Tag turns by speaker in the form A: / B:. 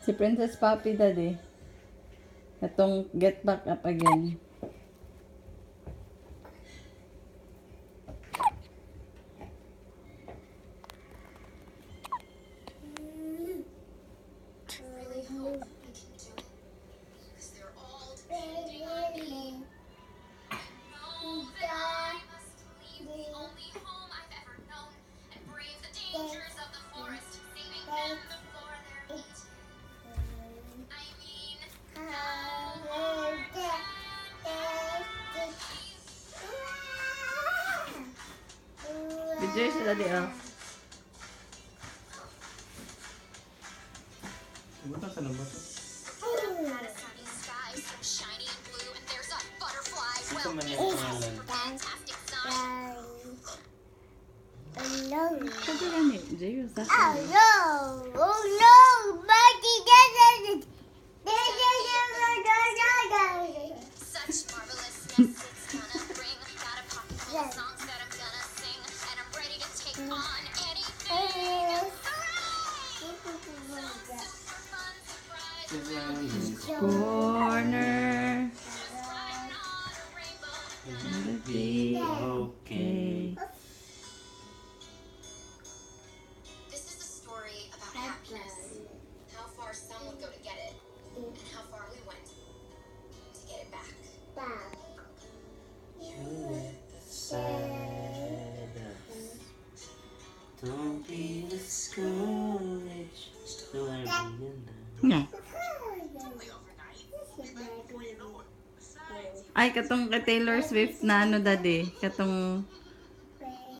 A: Si Princess Poppy, Daddy. Itong Get Back Up Again.
B: Really hope we can do it. Because they're all depending on me. Know that I must leave the only home I've ever known and brave the dangers of the forest, saving them before their meat. I mean, how
A: Video siya, Daddy, oh.
C: Buta sa labas.
B: Had a sunny sky, so shiny and blue, and there's a butterfly.
C: Ito
B: Well,
C: man
B: it
C: yung
B: has
C: pangalan.
B: a fantastic sign.
A: Sabi ka ni, Jay, sa
B: Such marvelous nests it's gonna bring. Got a pocket full of songs that I'm gonna sing, and I'm ready to take on anything. Hooray! Super fun surprise.
A: corner.
B: Just riding on a rainbow.
A: It'll be okay.
B: This is a story about happiness. How far some would go to get it, and how far we went to get it back.
C: Don't be discouraged.
A: Nga. Ay, katong kay Taylor Swift na ano, Daddy. Katong